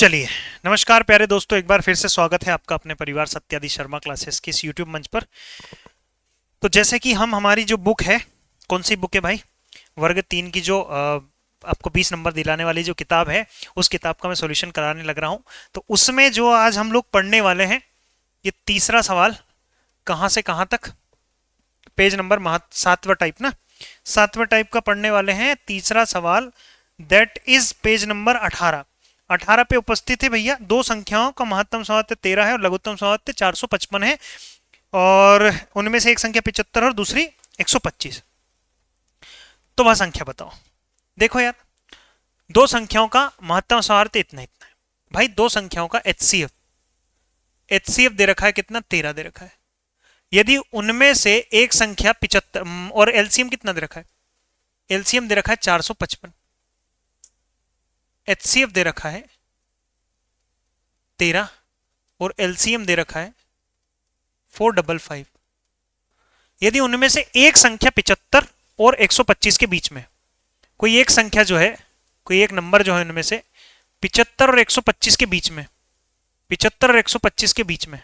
चलिए, नमस्कार प्यारे दोस्तों, एक बार फिर से स्वागत है आपका अपने परिवार सत्यादि शर्मा क्लासेस की इस यूट्यूब मंच पर। तो जैसे कि हम हमारी जो बुक है, कौन सी बुक है भाई? वर्ग 3 की जो आपको 20 नंबर दिलाने वाली जो किताब है, उस किताब का मैं सॉल्यूशन कराने लग रहा हूँ। तो उसमें जो आज हम लोग पढ़ने वाले हैं, ये तीसरा सवाल, कहाँ से कहाँ तक, पेज नंबर 7वां टाइप ना, 7वां टाइप का पढ़ने वाले हैं। तीसरा सवाल दैट इज पेज नंबर 18। 18 पे उपस्थित है भैया, दो संख्याओं का महत्तम सौहार्द 13 है और लघुत्तम सौहार्द 455 है, और उनमें से एक संख्या 75 और दूसरी 125। तो वह संख्या बताओ। देखो यार, दो संख्याओं का महत्तम सौहार्द इतना इतना है भाई। दो संख्याओं का एचसीएफ, एचसीएफ दे रखा है कितना? 13 दे रखा है। यदि उनमें से एक संख्या 75 और एलसीएम कितना दे रखा है? एलसीएम दे रखा है 455, एचसीएफ दे रखा है 13 और एलसीएम दे रखा है 455। यदि उनमें से एक संख्या 75 और 125 के बीच में, कोई एक संख्या जो है, कोई एक नंबर जो है उनमें से 75 और 125 के बीच में, 75 और 125 के बीच में,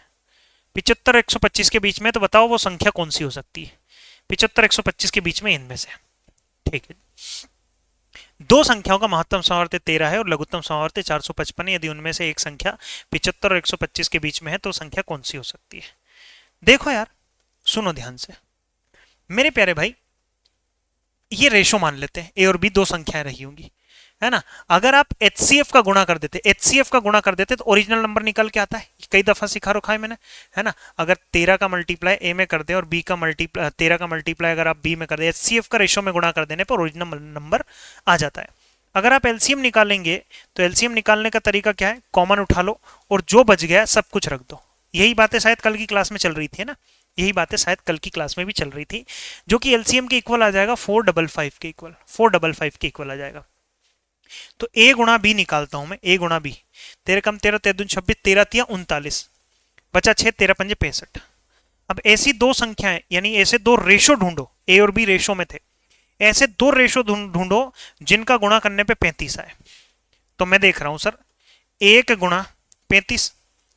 75 और 125 के बीच में, तो बताओ वो संख्या कौन सी हो सकती है? 75 125 के बीच में इनमें से, ठीक है। दो संख्याओं का महत्तम सौहार्द 13 है और लघुत्तम सौहार्द 455 है। यदि उनमें से एक संख्या 75 और 125 के बीच में है, तो संख्या कौन सी हो सकती है? देखो यार, सुनो ध्यान से मेरे प्यारे भाई, ये रेशो मान लेते हैं, ए और बी दो संख्याएं रही होंगी, है ना। अगर आप एचसीएफ का गुणा कर देते, एचसीएफ का गुणा कर देते तो ओरिजिनल नंबर निकल के आता है। कई दफा सिखा रखा है मैंने, है ना। अगर 13 का मल्टीप्लाई ए में कर दे और बी का मल्टीप्लाई, 13 का मल्टीप्लाई अगर आप बी में कर दे, एचसीएफ का रेशो में गुणा कर देने पर ओरिजिनल नंबर आ जाता है। अगर आप एलसीएम निकालेंगे तो एलसीएम निकालने का तरीका क्या है? कॉमन उठा लो और जो बच गया सब कुछ रख दो। यही बातें शायद कल की क्लास में चल रही थी ना, यही बातें शायद कल की क्लास में भी चल रही थी, जो कि एलसीएम के इक्वल आ जाएगा 455 के इक्वल, 455 के इक्वल आ जाएगा। तो ए गुणा बी निकालता हूं मैं, ए गुणा बी, 13 कम 13, 13 दूनी 26, 13 तिया 39, बचा 6, 13 पंजे 65। अब ऐसी दो संख्याएं, यानी ऐसे दो रेशो ढूंढो, ए और बी रेशो में थे, ऐसे दो रेशो ढूंढो जिनका गुणा करने पे 35 आए। तो मैं देख रहा हूं सर, 1 गुणा 35,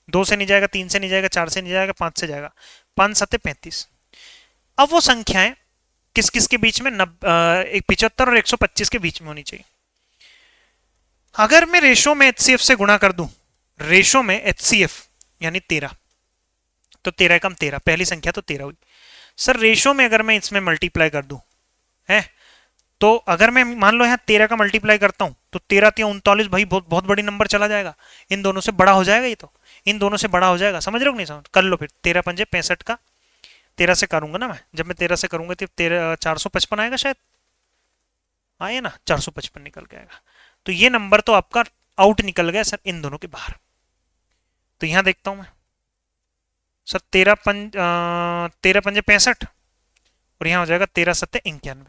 2 से नहीं जाएगा, 3 से नहीं जाएगा, 4 से नहीं जाएगा, 5 से जाएगा, 5 सत्ते 35। अब वो संख्याएं किस किस के बीच में? 75 और 125 के बीच में होनी चाहिए। अगर मैं रेशो में एचसीएफ से गुणा कर दूं, रेशो में एचसीएफ यानी 13, तो 13 कम 13, पहली संख्या तो 13 हुई। सर रेशो में अगर मैं इसमें मल्टीप्लाई कर दूं, है, तो अगर मैं मान लो यहाँ 13 का मल्टीप्लाई करता हूं तो 13 तिया 39, भाई बहुत बहुत बड़ी नंबर चला जाएगा। इन दोनों से बड़ा हो जाएगा ये, तो इन दोनों से बड़ा हो जाएगा। समझ रहे हो कि नहीं? समझ कर लो फिर। 13 पंजे 65 का 13 से करूंगा ना मैं, जब मैं 13 से करूंगा तो 13 455 आएगा शायद, आए ना, 455 निकल के आएगा। तो ये नंबर तो आपका आउट निकल गया सर, इन दोनों के बाहर। तो यहां देखता हूं मैं सर, 13 पंजे 65 और यहां हो जाएगा 13 सत्ते 91,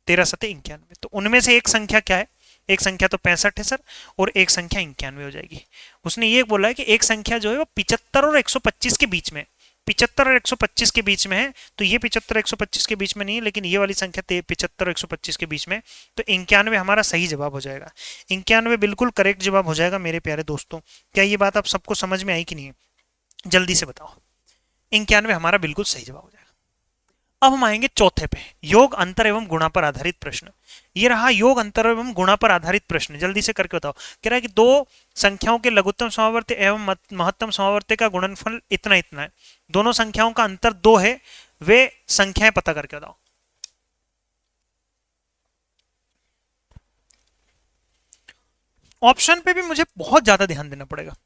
13 सत्ते 91। तो उनमें से एक संख्या क्या है? एक संख्या तो 65 है सर, और एक संख्या 91 हो जाएगी। उसने ये बोला है कि एक संख्या जो है वो 75 और 125 के बीच में, 75 और 125 के बीच में है। तो ये 75 125 के बीच में नहीं है, लेकिन ये वाली संख्या 75 और 125 के बीच में। तो 91 हमारा सही जवाब हो जाएगा। 91 बिल्कुल करेक्ट जवाब हो जाएगा मेरे प्यारे दोस्तों। क्या ये बात आप सबको समझ में आई कि नहीं है? जल्दी से बताओ। 91 हमारा बिल्कुल सही जवाब हो जाएगा। अब हम आएंगे चौथे पे, योग अंतर एवं गुणा पर आधारित प्रश्न। ये रहा योग अंतर एवं गुणा पर आधारित प्रश्न, जल्दी से करके बताओ। कह रहा है कि दो संख्याओं के लघुत्तम समावर्ती एवं महत्तम समावर्ती का गुणनफल इतना इतना है, दोनों संख्याओं का अंतर 2 है, वे संख्याएं पता करके बताओ। ऑप्शन पे भी मुझे बहुत ज्यादा ध्यान देना पड़ेगा।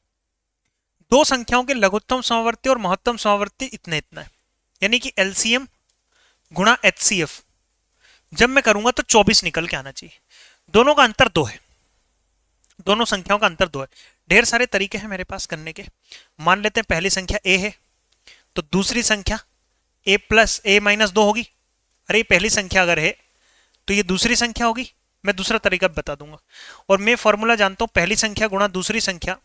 दो संख्याओं के लघुत्तम समावर्ती और महत्तम समावर्ती इतना इतना है, यानी कि एलसीएम गुणा एचसीएफ जब मैं करूंगा तो 24 निकल के आना चाहिए। दोनों का अंतर 2 है, दोनों संख्याओं का अंतर 2 है। ढेर सारे तरीके हैं मेरे पास करने के। मान लेते हैं पहली संख्या ए है, तो दूसरी संख्या ए प्लस ए माइनस 2 होगी। अरे पहली संख्या अगर है तो ये दूसरी संख्या होगी। मैं दूसरा तरीका बता दूंगा, और मैं फॉर्मूला जानता हूं, पहली संख्या गुणा दूसरी संख्या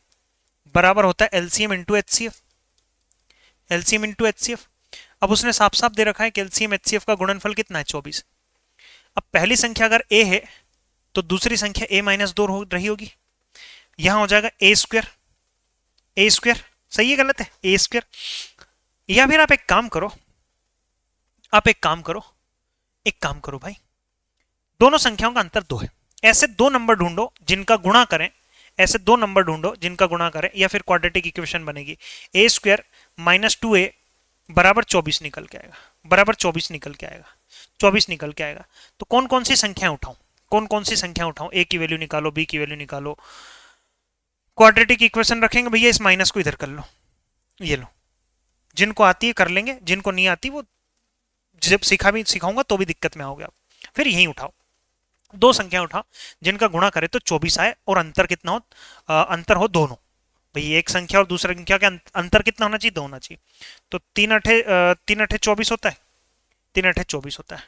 बराबर होता है LCM into HCF, LCM into HCF. अब उसने साफ साफ दे रखा है कि एलसीएम एचसीएफ का गुणनफल कितना है? 24। अब पहली संख्या अगर ए है तो दूसरी संख्या ए माइनस 2 रही होगी। यहां हो जाएगा ए स्क्वायर, ए स्क्वायर सही है गलत है, ए स्क्वायर। या फिर आप एक काम करो, आप एक काम करो, एक काम करो भाई, दोनों संख्याओं का अंतर 2 है, ऐसे दो नंबर ढूंढो जिनका गुणा करें, ऐसे दो नंबर ढूंढो जिनका गुणा करें, या फिर क्वाड्रेटिक इक्वेशन बनेगी ए स्क्वायर माइनस 2a बराबर 24 निकल के आएगा, बराबर 24 निकल के आएगा, 24 निकल के आएगा। तो कौन कौन सी संख्याएं उठाऊं, कौन कौन सी संख्या उठाऊं, ए की वैल्यू निकालो, बी की वैल्यू निकालो, क्वाड्रेटिक इक्वेशन रखेंगे भैया, इस माइनस को इधर कर लो, ये लो, जिनको आती है कर लेंगे, जिनको नहीं आती वो जब सिखाऊंगा तो भी दिक्कत में आओगे आप। फिर यही उठाओ, दो संख्या उठाओ जिनका गुणा करे तो 24 आए और अंतर कितना हो, अंतर हो दोनों, भाई एक संख्या और दूसरी संख्या का अंतर कितना होना चाहिए, 2 होना चाहिए। तो 3 अठे 24 होता है, 3 अठे 24 होता है,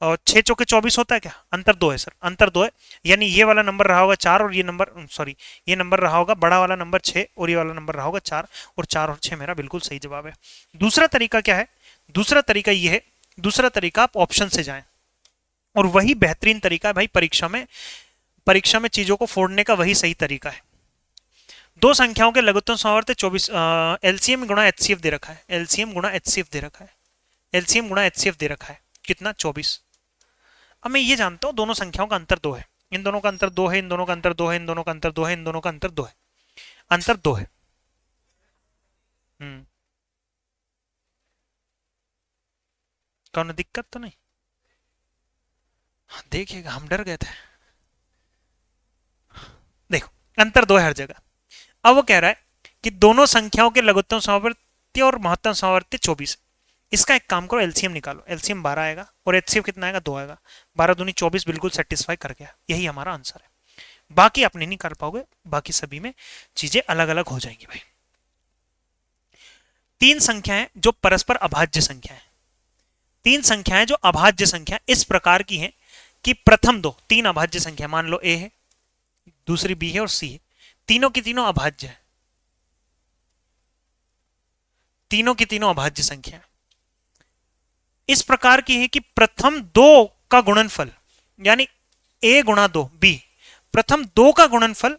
और 6 चौके 24 होता है क्या, अंतर 2 है सर, अंतर 2 है, यानी ये वाला नंबर रहा होगा 4 और ये नंबर सॉरी ये नंबर रहा होगा बड़ा वाला नंबर 6 और ये वाला नंबर रहा होगा 4, और 4 और 6 मेरा बिल्कुल सही जवाब है। दूसरा तरीका क्या है, दूसरा तरीका ये है, दूसरा तरीका आप ऑप्शन से जाएं, और वही बेहतरीन तरीका है भाई, परीक्षा में चीजों को फोड़ने का वही सही तरीका है। दो संख्याओं के लघुत्तम समवर्ती 24 एलसीएम गुणा एचसीएफ दे रखा है, एलसीएम गुणा एचसीएफ दे रखा है, एलसीएम गुणा एचसीएफ दे रखा है कितना 24। अब मैं ये जानता हूं दोनों संख्याओं का अंतर 2 है, इन दोनों का अंतर 2 है, इन दोनों का अंतर 2 है, इन दोनों का अंतर 2 है, इन दोनों का अंतर 2 है, अंतर 2 है। कौन दिक्कत तो नहीं, देखिएगा हम डर गए थे, देखो अंतर 2 है हर जगह। अब वो कह रहा है कि दोनों संख्याओं के लघुत्तम समवर्ती और महत्तम समवर्ती 24, इसका एक काम करो एलसीएम निकालो, एलसीएम 12 आएगा और एचसीएफ कितना आएगा 2 आएगा, 12 दूनी 24 बिल्कुल सेटिस्फाई कर गया, यही हमारा आंसर है। बाकी आप नहीं कर पाओगे, बाकी सभी में चीजें अलग अलग हो जाएंगी भाई। तीन संख्याएं जो परस्पर अभाज्य संख्याएं, तीन संख्याएं जो अभाज्य संख्या इस प्रकार की हैं कि प्रथम दो, तीन अभाज्य संख्या मान लो ए है, दूसरी बी है और सी है, तीनों की तीनों अभाज्य है, तीनों की तीनों अभाज्य संख्या इस प्रकार की है कि प्रथम दो का गुणनफल यानी ए गुणा 2 बी, प्रथम दो का गुणनफल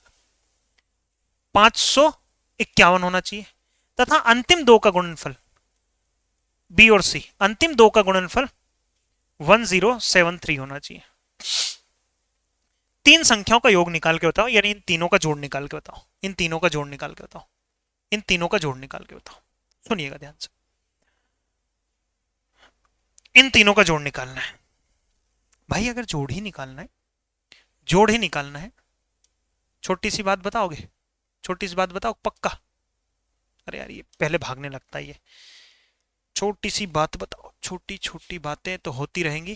551 होना चाहिए, तथा अंतिम दो का गुणनफल बी और सी, अंतिम दो का गुणनफल 1073 होना चाहिए। तीन संख्याओं का योग निकाल के बताओ, यानी इन तीनों का जोड़ निकाल के बताओ, इन तीनों का जोड़ निकाल के बताओ, इन तीनों का जोड़ निकाल के बताओ, सुनिएगा ध्यान से, इन तीनों का जोड़ निकालना है भाई। अगर जोड़ ही निकालना है, जोड़ ही निकालना है, छोटी सी बात बताओगे, छोटी सी बात बताओ पक्का, अरे यार ये पहले भागने लगता है ये, छोटी सी बात बताओ, छोटी छोटी बातें तो होती रहेंगी,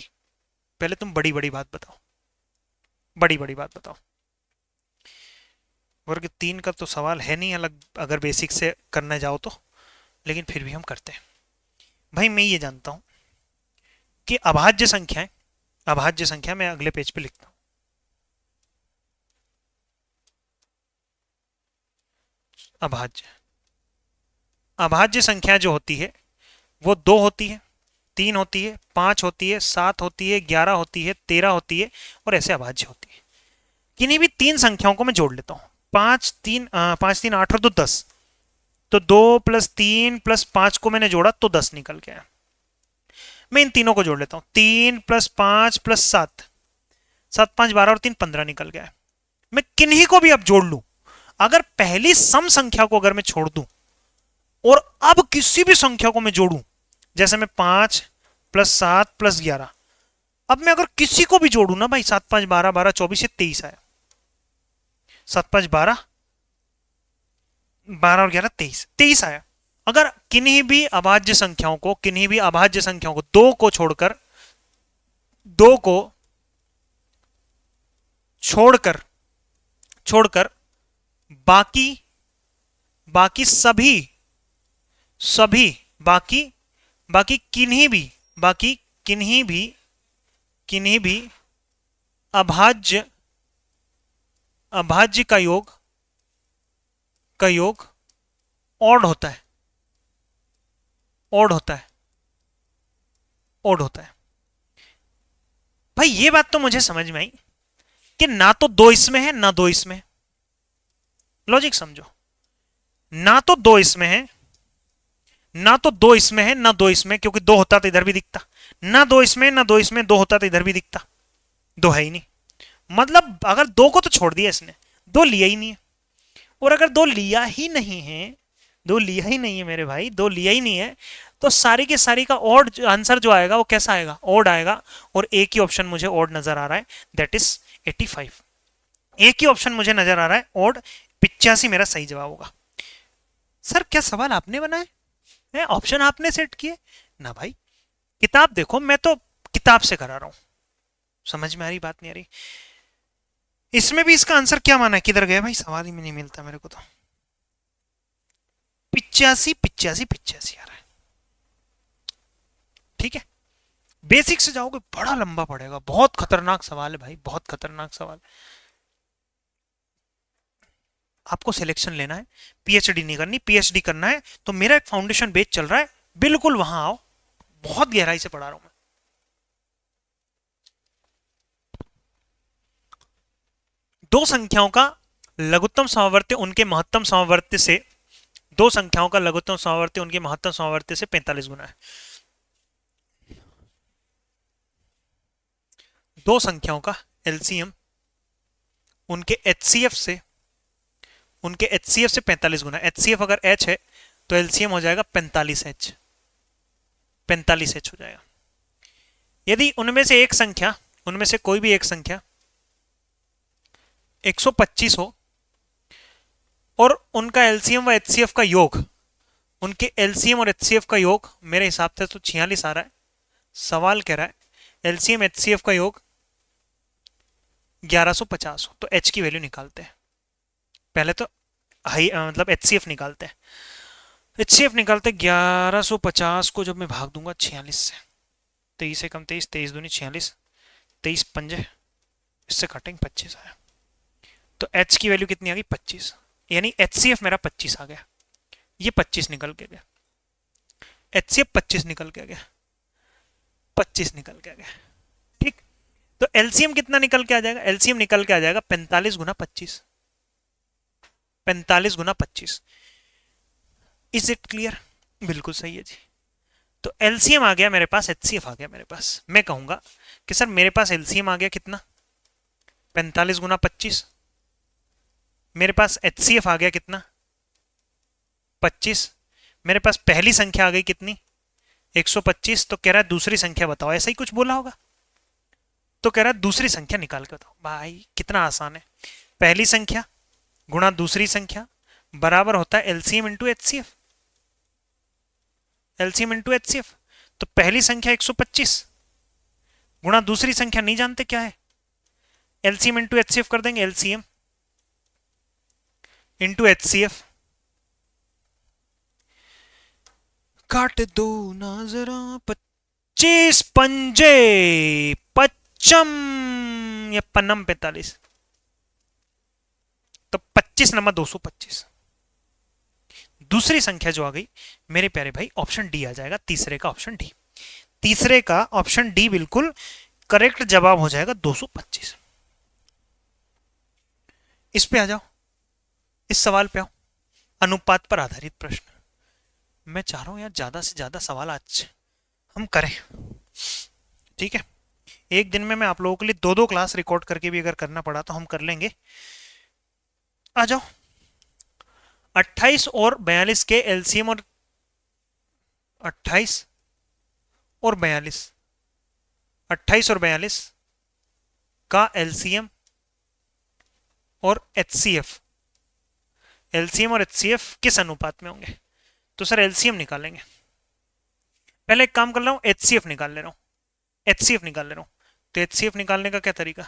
पहले तुम बड़ी बड़ी बात बताओ, बड़ी बड़ी बात बताओ। वर्ग 3 का तो सवाल है नहीं अलग, अगर बेसिक से करने जाओ तो, लेकिन फिर भी हम करते हैं भाई। मैं ये जानता हूं कि अभाज्य संख्याएं, अभाज्य संख्या मैं अगले पेज पे लिखता हूं, अभाज्य, अभाज्य संख्या जो होती है वो 2 होती है, 3 होती है, 5 होती है, 7 होती है, 11 होती है, 13 होती है, और ऐसे अभाज्य होती है। किन्हीं भी तीन संख्याओं को मैं जोड़ लेता हूं, 5 3 8 और 2 10, तो 2 + 3 + 5 को मैंने जोड़ा तो 10 निकल के आया। मैं इन तीनों को जोड़ लेता हूं, 3 + 5 + 7, 7 5 12 और 3 15 निकल गया। मैं किन्हीं को भी अब जोड़ लूं, अगर पहली सम संख्या को अगर मैं छोड़ दूं और अब किसी भी संख्या को मैं जोड़ूं, जैसे मैं 5 + 7 + 11, अब मैं अगर किसी को भी जोड़ू ना भाई, 7 5 12 12 24 23 आया, 7 5 12 12 और 11 23 आया। अगर किन्हीं भी अभाज्य संख्याओं को, किन्हीं भी अभाज्य संख्याओं को, दो को छोड़कर, दो को छोड़कर छोड़कर बाकी बाकी सभी बाकी बाकी किन्हीं भी अभाज्य का योग ऑड होता है, ऑड होता है, ऑड होता है। भाई ये बात तो मुझे समझ में आई कि ना तो 2 इसमें है ना 2 इसमें, लॉजिक समझो, ना तो दो इसमें है, ना तो दो इसमें है, ना दो इसमें, क्योंकि दो होता तो इधर भी दिखता, ना दो इसमें ना दो इसमें, दो होता तो इधर भी दिखता, दो है ही नहीं। मतलब अगर दो को तो छोड़ दिया इसने, दो लिया ही नहीं है। और अगर दो लिया ही नहीं है, दो लिया ही नहीं है मेरे भाई, दो लिया ही नहीं है, तो सारी की सारी का ऑड आंसर जो आएगा वो कैसा आएगा, ऑड आएगा। और एक ही ऑप्शन मुझे ऑड नजर आ रहा है, दैट इज 85। एक ही ऑप्शन मुझे नजर आ रहा है ऑड, 85 मेरा सही जवाब होगा। सर क्या सवाल आपने बनाए, ऑप्शन आपने सेट किए ना भाई, किताब देखो, मैं तो किताब से करा रहा हूं। समझ में आ रही बात, नहीं आ रही? इसमें भी इसका आंसर क्या माना है, किधर गया भाई, सवाल ही में नहीं मिलता मेरे को तो। 85 85 85 आ रहा है। ठीक है, बेसिक से जाओगे बड़ा लंबा पड़ेगा, बहुत खतरनाक सवाल है भाई, बहुत खतरनाक सवाल। आपको सिलेक्शन लेना है, पीएचडी नहीं करनी, पीएचडी करना है तो मेरा एक फाउंडेशन बेच चल रहा है, बिल्कुल वहां आओ, बहुत गहराई से पढ़ा रहा हूं मैं। दो संख्याओं का लघुत्तम समवर्ती उनके महत्तम समवर्ती से, दो संख्याओं का लघुत्तम समवर्ती उनके महत्तम समवर्ती से 45 गुना है। दो संख्याओं का एलसीएम उनके एचसीएफ से, उनके एचसीएफ से 45 गुना, एचसीएफ अगर एच है तो एलसीएम हो जाएगा 45H, 45H हो जाएगा। यदि उनमें से एक संख्या, उनमें से कोई भी एक संख्या 125 हो और उनका एलसीएम व एचसीएफ का योग, उनके एलसीएम और एचसीएफ का योग मेरे हिसाब से तो 46 आ रहा है। सवाल कह रहा है एलसीएम एचसीएफ का योग 1150 हो, तो एच की वैल्यू निकालते हैं। पहले तो हाई मतलब एचसीएफ निकालते हैं, एचसीएफ निकालते 1150 को जब मैं भाग दूंगा 46 से, 23 से कम 23, 23 दूनी 46, 23 पंजे, इससे काटेंगे 25 आया, तो एच की वैल्यू कितनी आ गई 25, यानी एचसीएफ मेरा 25 आ गया, ये 25 निकल के गया, एचसीएफ 25 निकल के गया, 25 निकल के गया। ठीक, तो एलसीएम कितना निकल के आ जाएगा, एलसीएम निकल के आ जाएगा 45 गुना 25, 45 गुना 25। Is it clear? बिल्कुल सही है जी। तो एलसीएम आ गया मेरे पास, एचसीएफ आ गया मेरे पास। मैं कहूंगा कि सर मेरे पास एलसीएम आ गया कितना, 45 गुना 25, मेरे पास एचसीएफ आ गया कितना 25, मेरे पास पहली संख्या आ गई कितनी 125, तो कह रहा है दूसरी संख्या बताओ, ऐसा ही कुछ बोला होगा, तो कह रहा है दूसरी संख्या निकाल के बताओ। भाई कितना आसान है, पहली संख्या गुणा दूसरी संख्या बराबर होता है LCM into HCF, LCM into HCF. तो पहली संख्या 125 गुणा दूसरी संख्या नहीं जानते क्या है, एलसीएम इंटू एचसीएफ कर देंगे, एलसीएम इंटू एचसीएफ, काट दो ना जरा 25 पंजे पच्चम या पन्नम 45, तो 25 नंबर 225। दूसरी संख्या जो आ गई मेरे प्यारे भाई, ऑप्शन डी आ जाएगा, तीसरे का ऑप्शन डी, तीसरे का ऑप्शन डी बिल्कुल करेक्ट जवाब हो जाएगा 225। इस पे आ जाओ, इस सवाल पे आओ, अनुपात पर आधारित प्रश्न। मैं चाह रहा हूं यार ज्यादा से ज्यादा सवाल आज हम करें, ठीक है? एक दिन में मैं आप लोगों के लिए दो दो क्लास रिकॉर्ड करके भी अगर करना पड़ा तो हम कर लेंगे। आ जाओ, 28 और 42 के एलसीएम, और 28 और 42, 28 और 42 का एलसीएम और एचसीएफ, एलसीएम और एचसीएफ किस अनुपात में होंगे? तो सर एलसीएम निकालेंगे, पहले एक काम कर रहा हूं, एचसीएफ निकाल ले रहा हूं, एचसीएफ निकाल ले रहा हूं। तो एचसीएफ निकालने का क्या तरीका,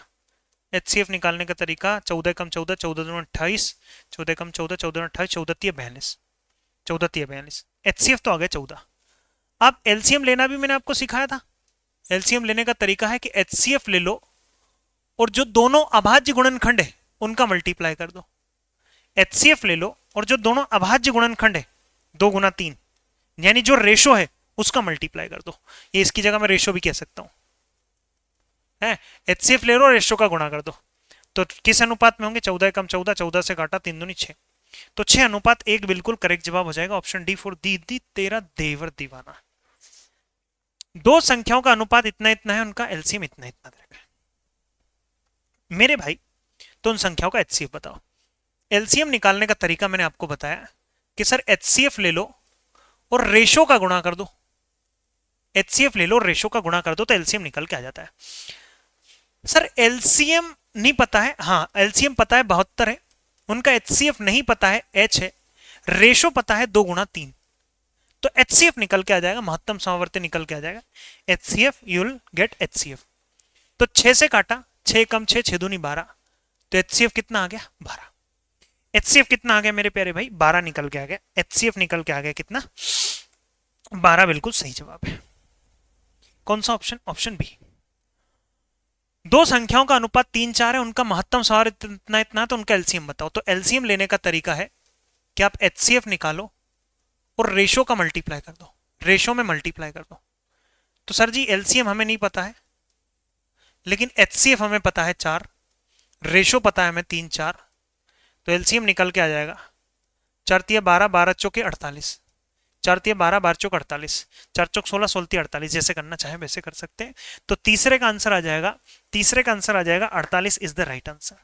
एचसीएफ निकालने का तरीका 14 कम 14, 14 दूनी 28, 14 कम 14, 14 28, 14 तिया 42, 14 तिया 42, एचसीएफ तो आ गया 14। अब एलसीएम लेना भी मैंने आपको सिखाया था, एलसीएम लेने का तरीका है कि एचसीएफ ले लो और जो दोनों अभाज्य गुणनखंड है उनका मल्टीप्लाई कर दो, एचसीएफ ले लो और जो दोनों अभाज्य गुणनखंड है 2 गुना 3, यानी जो रेशो है उसका मल्टीप्लाई कर दो। ये इसकी जगह मैं रेशो भी कह सकता हूं, है एचसीएफ ले लो और रेशो का गुणा कर दो। तो किस अनुपात में होंगे, 14 कम 14, 14 से काटा 3 दूनी 6, तो 6:1 बिल्कुल करेक्ट जवाब हो जाएगा ऑप्शन डी फॉर दीदी तेरा देवर दीवाना। दो संख्याओं का अनुपात इतना इतना है, उनका एलसीएम इतना इतना है मेरे भाई। तो उन संख्याओं का एचसीएफ बताओ। एलसीएम निकालने का तरीका मैंने आपको बताया कि सर एचसीएफ ले लो और रेशो का गुणा कर दो। एचसीएफ ले लो और रेशो का गुणा कर दो तो एलसीएम निकल के आ जाता है। सर एलसीएम नहीं पता है, हाँ एलसीएम पता है 72 है, उनका एचसीएफ नहीं पता है एच है, रेशो पता है 2 × 3, तो एचसीएफ निकल के आ जाएगा, महत्तम समवर्ती निकल के आ जाएगा HCF, you will get HCF. तो 6 से काटा, 6 × 6 6 दूनी 12, तो एचसीएफ कितना आ गया 12। एचसीएफ कितना आ गया मेरे प्यारे भाई 12 निकल के आ गया, एचसीएफ निकल के आ गया कितना 12, बिल्कुल सही जवाब है। कौन सा ऑप्शन, ऑप्शन बी। दो संख्याओं का अनुपात 3 4 है, उनका महत्तम समवर्ती इतना इतना, तो उनका एलसीएम बताओ। तो एलसीएम लेने का तरीका है कि आप एचसीएफ निकालो और रेशो का मल्टीप्लाई कर दो, रेशो में मल्टीप्लाई कर दो। तो सर जी एलसीएम हमें नहीं पता है, लेकिन एचसीएफ हमें पता है 4, रेशो पता है हमें 3 4, तो एलसीएम निकल के आ जाएगा 4 × 12 12 चौके 48, 4 × 12 12 चौक 48, 4 चौक 16 16 48, जैसे करना चाहे वैसे कर सकते हैं। तो तीसरे का आंसर आ जाएगा, तीसरे का आंसर आ जाएगा 48 इज द राइट आंसर।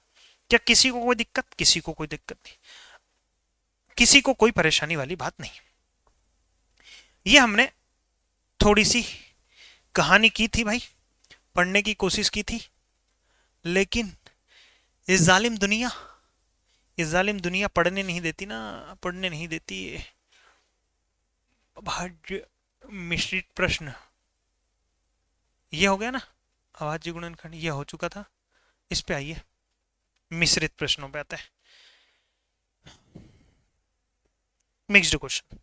क्या किसी को कोई दिक्कत, किसी को कोई दिक्कत नहीं, किसी को कोई परेशानी वाली बात नहीं। ये हमने थोड़ी सी कहानी की थी भाई, पढ़ने की कोशिश की थी, लेकिन ये जालिम दुनिया, ये जालिम दुनिया पढ़ने नहीं देती ना, पढ़ने नहीं देती। भाज्य मिश्रित प्रश्न ये हो गया ना, अभाज्य गुणनखंड ये हो चुका था, इस पे आइए मिश्रित प्रश्नों पे आते हैं। मिक्स्ड क्वेश्चन,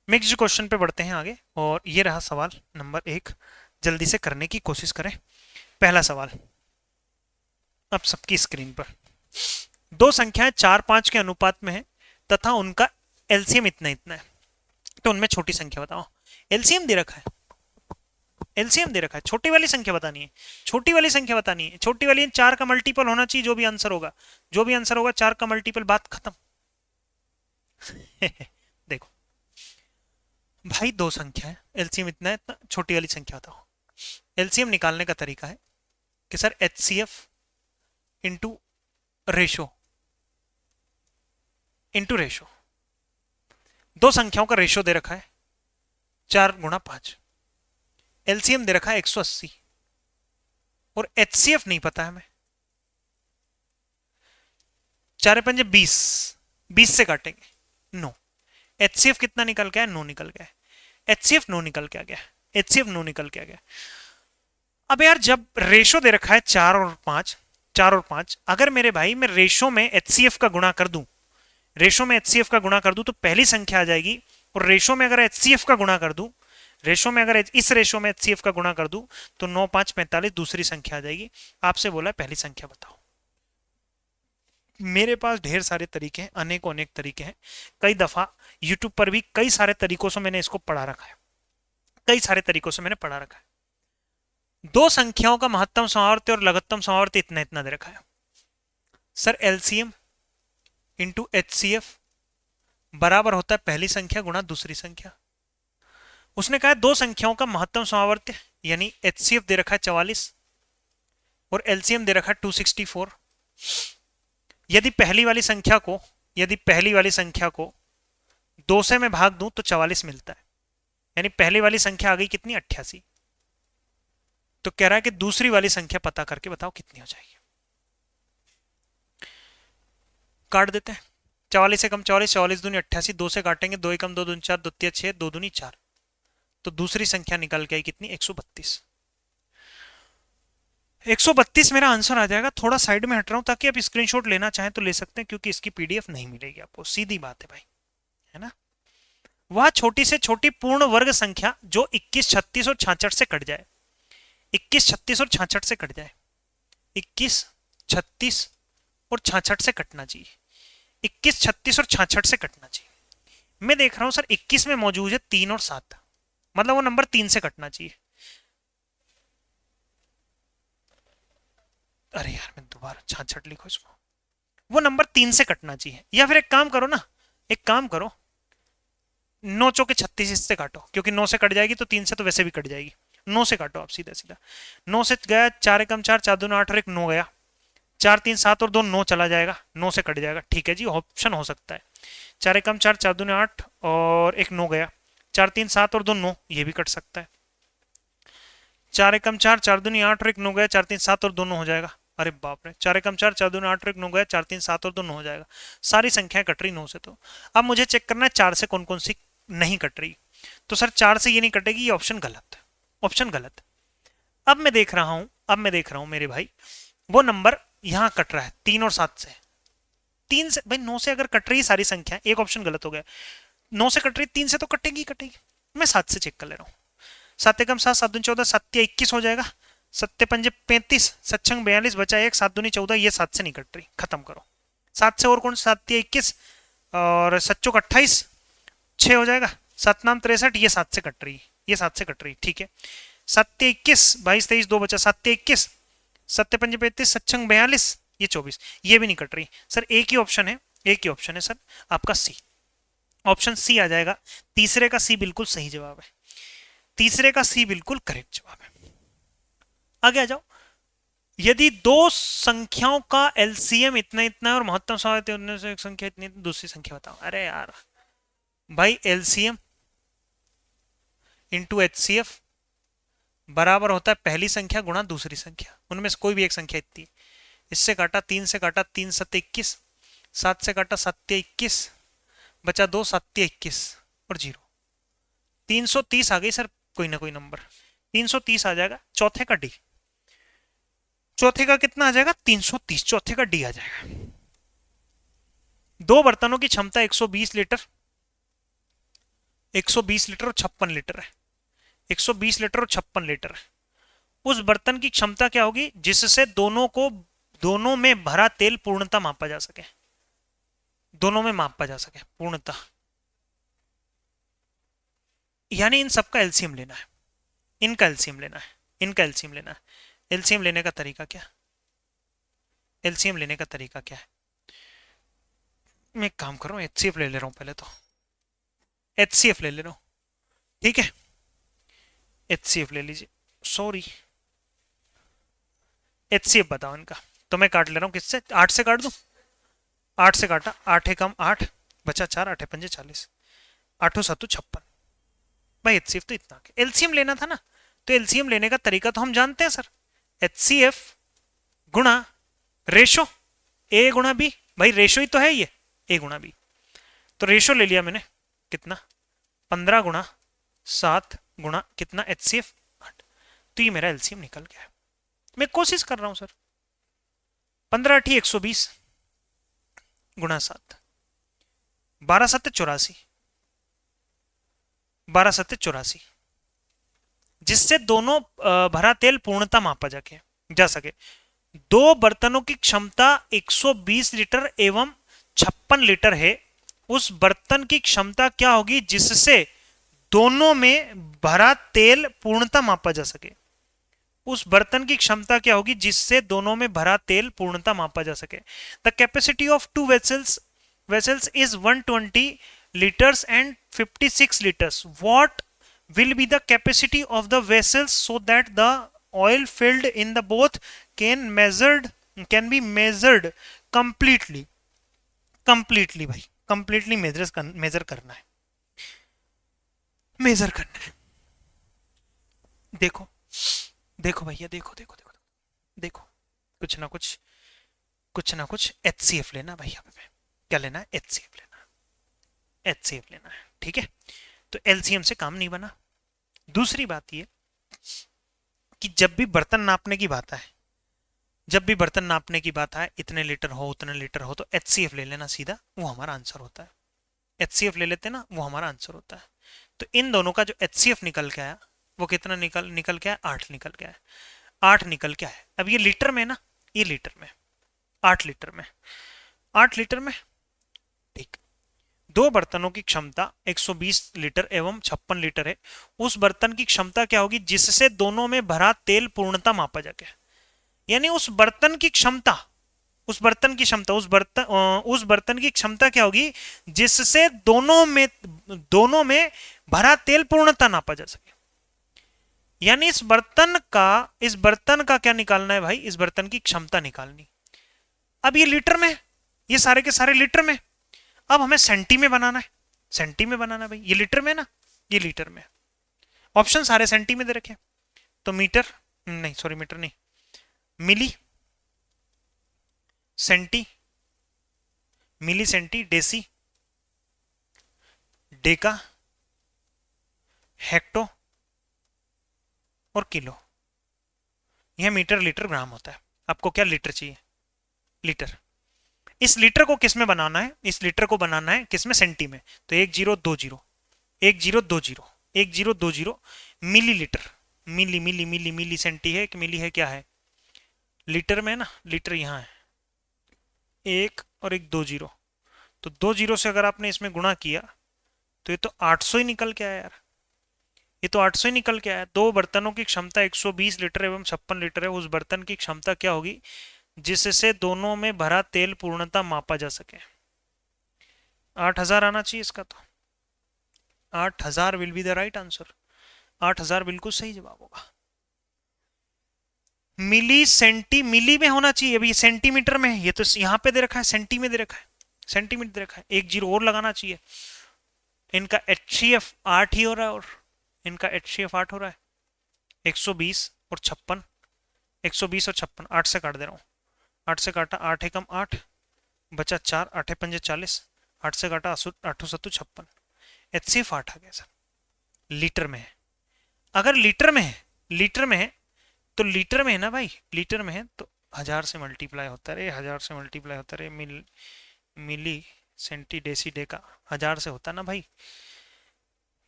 मिक्स्ड क्वेश्चन पे बढ़ते हैं आगे, और ये रहा सवाल नंबर 1, जल्दी से करने की कोशिश करें। पहला सवाल अब सबकी स्क्रीन पर, दो संख्याएं 4 5 के अनुपात में है तथा उनका एलसीएम इतना इतना है, तो उनमें छोटी संख्या बताओ। एलसीएम दे रखा है, एलसीएम दे रखा है, छोटी वाली संख्या बतानी है, छोटी वाली संख्या बतानी है, छोटी वाली 4 का मल्टीपल होना चाहिए, जो भी आंसर होगा, जो भी आंसर होगा 4 का मल्टीपल, बात खत्म। देखो भाई दो संख्या है, एलसीएम इतना है इतना, छोटी वाली संख्या बताओ। एलसीएम निकालने का तरीका है कि sir HCF into ratio, into ratio, दो संख्याओं का रेशो दे रखा है 4 × 5, एलसीएम दे रखा है 180 और एचसीएफ नहीं पता है हमें। 4 पंजे 20, 20 से काटेंगे 9, एचसीएफ कितना निकल गया, 9 निकल गया, एचसीएफ 9 निकल के आ गया, एचसीएफ 9 निकल के आ गया। अब यार जब रेशो दे रखा है 4 और 5, 4 और 5, अगर मेरे भाई मैं रेशो में एचसीएफ का गुणा कर दूं, रेशो में एचसीएफ का गुणा कर दूं तो पहली संख्या आ जाएगी, और रेशो में अगर एचसीएफ का गुणा कर दूं, रेशो में अगर इस रेशो में एचसीएफ का गुणा कर दूं तो 9 5 45 दूसरी संख्या आ जाएगी। आपसे बोला पहली संख्या बताओ। मेरे पास ढेर सारे तरीके हैं, अनेकों अनेक तरीके हैं, कई दफा यूट्यूब पर भी कई सारे तरीकों से मैंने इसको पढ़ा रखा है, कई सारे तरीकों से मैंने पढ़ा रखा है। दो संख्याओं का महत्तम समावर्ती और लघुत्तम समावर्ती इतना इतना दे रखा है, सर एलसीएम इंटू एचसीएफ बराबर होता है पहली संख्या गुणा दूसरी संख्या। उसने कहा दो संख्याओं का महत्तम समावर्ती यानी एचसीएफ दे रखा है 44 और एलसीएम दे रखा है 264। यदि पहली वाली संख्या को, यदि पहली वाली संख्या को 2 से मैं भाग दूं तो 44 मिलता है, यानी पहली वाली संख्या आ गई कितनी 88। तो कह रहा है कि दूसरी वाली संख्या पता करके बताओ कितनी हो जाएगी। काट देते हैं, 44 से कम 44, 44 दूनी 88, 2 से काटेंगे 2 कम 2 दूनी 4, 2 तिया 6, 2 दूनी 4, तो दूसरी संख्या निकल के आई कितनी 132। 132 मेरा आंसर आ जाएगा। थोड़ा साइड में हट रहा हूं ताकि आप स्क्रीनशॉट लेना चाहें तो ले सकते हैं, क्योंकि इसकी पीडीएफ नहीं मिलेगी आपको, सीधी बात है भाई, है ना। वह छोटी से छोटी पूर्ण वर्ग संख्या जो 21 36 और 66 से कट जाए, 21 36 और 66 से कट जाए, 21 36 और 66 से कटना चाहिए, 21 36 और 66 से कटना चाहिए। मैं देख रहा हूं सर 21 में मौजूद है 3 और 7, मतलब वो नंबर 3 से कटना चाहिए। अरे यार मैं दोबारा 66 लिखो इसको, वो नंबर 3 से कटना चाहिए। या फिर एक काम करो ना, एक काम करो, 9 चौके 36 इससे काटो, क्योंकि 9 से कट जाएगी तो 3 से तो वैसे भी कट जाएगी। 9 से काटो आप सीधा सीधा। 9 से गया 4 एकम 4, 4 दूनी 8 और एक 9 गया। 4 3 7 और 2 9 चला जाएगा, 9 से कट जाएगा। ठीक है जी, ऑप्शन हो सकता है। 4 एकम 4, 4 दूनी 8 और एक 9 गया। 4 3 7 और 2 9, ये भी कट सकता है। 4 एकम 4, 4 दूनी 8 और एक 9 गया। 4 3 7 और 2 9 हो जाएगा। अरे बाप रे, 4 एकम 4, 4 दूनी 8 और एक 9 गया। 4 3 7 और 2 9 हो जाएगा। सारी संख्याएं कट रही 9 से। तो अब मुझे चेक करना है 4 से कौन कौन सी नहीं कट रही। तो सर 4 से ये नहीं कटेगी, ये ऑप्शन गलत है, ऑप्शन गलत। अब मैं देख रहा हूं मेरे भाई, वो नंबर यहां कट रहा है 3 और 7 से। 3 से भाई, 9 से अगर कट रही सारी संख्या, एक ऑप्शन गलत हो गया। 9 से कट रही, 3 से तो कटेगी कटेगी। मैं 7 से चेक कर ले रहा हूँ। 7 एकम 7, 7 दूनी 14, 7 21 हो जाएगा। 7 पंजे 35, 7 42, बचा 1, 7 दूनी 14, ये 7 से नहीं कट रही, खत्म करो। 7 से और कौन, 7 21 और 7 28, 6 हो जाएगा। 7 नाम 63, ये 7 से कट रही, ये 7 से कट रही। ठीक है, 7 21, 22 23, 2 बचा। 7 21, 7 पंजे 35, 7 42, ये 24, ये भी नहीं कट रही। सर एक ही ऑप्शन है, एक ही ऑप्शन है सर आपका सी, ऑप्शन सी आ जाएगा। तीसरे का सी बिल्कुल सही जवाब है, तीसरे का सी बिल्कुल करेक्ट जवाब है। आगे आ जाओ। यदि दो संख्याओं का एलसीएम इतना इतना है और महत्तम सहायता उनमें से एक संख्या इतनी, दूसरी संख्या बताओ। अरे यार भाई, एलसीएम इंटू एचसीएफ बराबर होता है पहली संख्या गुणा दूसरी संख्या, उनमें से कोई भी एक संख्या इतनी। इससे काटा 3 से काटा 3 सत्ते 21, 7 से काटा 7 21, बचा 2 7 21 और 0। 330 आ गई सर, कोई ना कोई नंबर 330 आ जाएगा। चौथे का डी, चौथे का कितना आ जाएगा 330, चौथे का डी आ जाएगा। दो बर्तनों की क्षमता 120 लीटर, 120 लीटर और 56 लीटर है। 120 लीटर और 56 लीटर है। उस बर्तन की क्षमता क्या होगी जिससे दोनों में भरा तेल पूर्णतः मापा जा सके, दोनों में मापा जा सके पूर्णतः। यानी इन सबका एलसीएम लेना है, इनका एलसीएम लेना है, इनका एलसीएम लेना है। एलसीएम लेने का तरीका क्या, एलसीएम लेने का तरीका क्या है? मैं एक काम कर रहा हूं, एचसीएफ ले ले रहा हूं पहले तो, एचसीएफ ले ले रहा हूं। ठीक है, एचसीएफ ले लीजिए। सॉरी, एचसीएफ बताओ इनका। तो मैं काट ले रहा हूं किससे, 8 से काट दूं। 8 से काटा, 8 एकम 8, बचा 4, 8 पंजे 40, 8 7 56। भाई एचसीएफ तो इतना, एलसीएम लेना था ना, तो एलसीएम लेने का तरीका तो हम जानते हैं सर। एचसीएफ गुणा रेशो ए गुणा बी, भाई रेशो ही तो है ये, ए गुणा बी। तो रेशो ले लिया मैंने, कितना 15 गुणा 7 गुणा कितना एचसीएफ 8। तो ये मेरा एलसीएम निकल गया है। मैं कोशिश कर रहा हूं सर। 15 8 120 गुणा 7, 12 7 84, 12 7 84, जिससे दोनों भरा तेल पूर्णतः मापा जा सके। दो बर्तनों की क्षमता 120 लीटर एवं 56 लीटर है। उस बर्तन की क्षमता क्या होगी जिससे दोनों में भरा तेल पूर्णतः मापा जा सके। उस बर्तन की क्षमता क्या होगी जिससे दोनों में भरा तेल पूर्णतः मापा जा सके। The capacity of two vessels is 120 liters and 56 liters. What will be the capacity of the vessels so that the oil filled in the both can be measured completely? Completely भाई, completely measure करना है, major करना है। देखो देखो भैया, देखो देखो देखो देखो, कुछ ना कुछ एचसीएफ लेना भैया। क्या लेना है, एचसीएफ लेना, एचसीएफ लेना है। ठीक है, तो एलसीएम से काम नहीं बना। दूसरी बात ये कि जब भी बर्तन नापने की बात आए, जब भी बर्तन नापने की बात आए, इतने लीटर हो उतने लीटर हो, तो एचसीएफ ले लेना सीधा, वो हमारा आंसर होता है। एचसीएफ ले लेते ना, वो हमारा आंसर होता है। तो इन दोनों का जो एचसीएफ निकल के आया वो कितना निकल के आया, 8 निकल के आया, 8 निकल के आया। अब ये लीटर में ना, ये लीटर में, 8 लीटर में, 8 लीटर में। ठीक, दो बर्तनों की क्षमता 120 लीटर एवं 56 लीटर है। उस बर्तन की क्षमता क्या होगी जिससे दोनों में भरा तेल पूर्णतः मापा जा सके। यानी उस बर्तन की क्षमता, उस बर्तन की क्षमता, उस बर्तन की क्षमता क्या होगी जिससे दोनों में भरा तेल पूर्णतः नापा जा सके। यानी इस बर्तन का क्या निकालना है भाई, इस बर्तन की क्षमता निकालनी। अब ये लीटर में, ये सारे के सारे लीटर में, अब हमें सेंटी में बनाना है, सेंटी में बनाना है भाई। ये लीटर में ना, ये लीटर में, ऑप्शन सारे सेंटी में दे रखे, तो मीटर नहीं, सॉरी मीटर नहीं, मिली सेंटी, मिली सेंटी, डेसी, डेका, हेक्टो और किलो। यह मीटर, लीटर, ग्राम होता है। आपको क्या लीटर चाहिए, लीटर। इस लीटर को किस में बनाना है, इस लीटर को बनाना है किस में, सेंटी में। तो 1020 1020 1020 मिलीलीटर, मिली मिली मिली मिली सेंटी है कि मिली है, क्या है लीटर में है ना, लीटर यहाँ है, एक और एक 20, तो 20 से अगर आपने इसमें गुणा किया तो ये तो 800 ही निकल के आया यार, ये तो 800 ही निकल के आया। दो बर्तनों की क्षमता 120 लीटर एवं 56 लीटर है, उस बर्तन की क्षमता क्या होगी जिससे दोनों में भरा तेल पूर्णतः मापा जा सके। 8000 आना चाहिए इसका, तो 8000 will be the right answer. 8000 बिल्कुल सही जवाब होगा। मिली सेंटी, मिली में होना चाहिए, अभी सेंटीमीटर में है, ये तो यहां पे दे रखा है, सेंटी में दे रखा है, सेंटीमीटर दे रखा है, एक जीरो और लगाना चाहिए। इनका HCF 8 ही हो रहा है, और इनका HCF 8 हो रहा है। 120 और 56, 120 और 56, 8 से काट दे रहा हूँ, 8 से काटा, 8 एकम 8, बचा 4, 8 पंजे 40, 8 से काटा 8 सत्तू 56, HCF 8 आ गया सर। लीटर में है, अगर लीटर में है, लीटर में है तो लीटर में है ना भाई, लीटर में है तो 1000 से मल्टीप्लाई होता है, 1000 से मल्टीप्लाई होता है, मिली सेंटी डेसी डेका 1000 से होता ना भाई।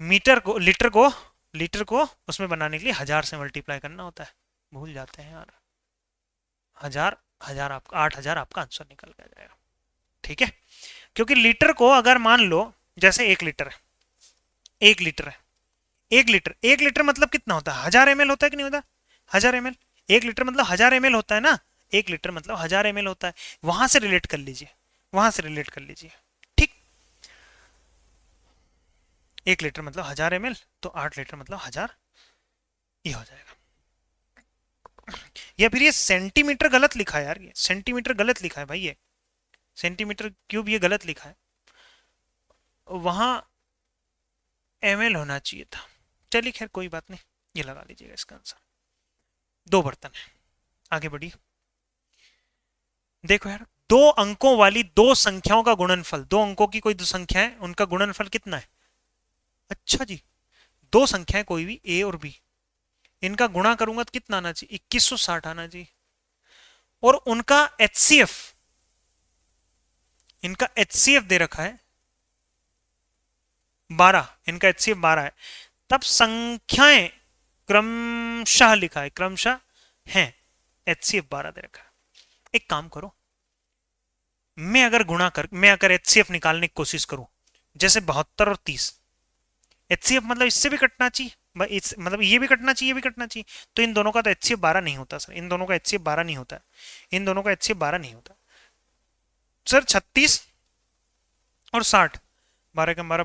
लीटर को उसमें बनाने के लिए 1000 से मल्टीप्लाई करना होता है, भूल जाते हैं यार। 1000, 1000 आपका 8000 आपका आंसर निकल के जाएगा, ठीक है। क्योंकि लीटर को अगर मान लो जैसे 1 लीटर है, 1 लीटर है, 1 लीटर मतलब कितना होता है, 1000 ml होता है कि नहीं होता, 1000 ml। 1 लीटर मतलब 1000 ml होता है ना, 1 लीटर मतलब 1000 ml होता है, वहां से रिलेट कर लीजिए, वहां से रिलेट कर लीजिए, ठीक। 1 लीटर मतलब 1000 ml, तो 8 लीटर मतलब 1000, ये हो जाएगा। या फिर ये सेंटीमीटर गलत लिखा है यार, ये सेंटीमीटर गलत लिखा है भाई, ये सेंटीमीटर क्यूब ये गलत लिखा है, वहां ml होना चाहिए था। चलिए खैर कोई बात नहीं, ये लगा लीजिएगा इसका आंसर। दो बर्तन है, आगे बढ़िए। देखो यार, दो अंकों वाली दो संख्याओं का गुणनफल, दो अंकों की कोई दो संख्या है, उनका गुणनफल कितना है। अच्छा जी, दो संख्याएं कोई भी ए और बी, इनका गुणा करूंगा तो कितना आना चाहिए, 2160 आना चाहिए। और उनका HCF, इनका HCF दे रखा है 12, इनका HCF 12 है, तब संख्याएं क्रमशः लिखा है, क्रमशः हैं, HCF 12 दे रखा है। एक काम करो, मैं अगर HCF निकालने की कोशिश करूं, जैसे 72 और 30, HCF मतलब इससे भी कटना चाहिए, मतलब ये भी कटना चाहिए, ये भी कटना चाहिए, तो इन दोनों का तो HCF 12 नहीं होता सर, इन दोनों का HCF 12 नहीं होता, इन दोनों का HCF 12 नहीं होता सर। 36 और 60, 12 का 12,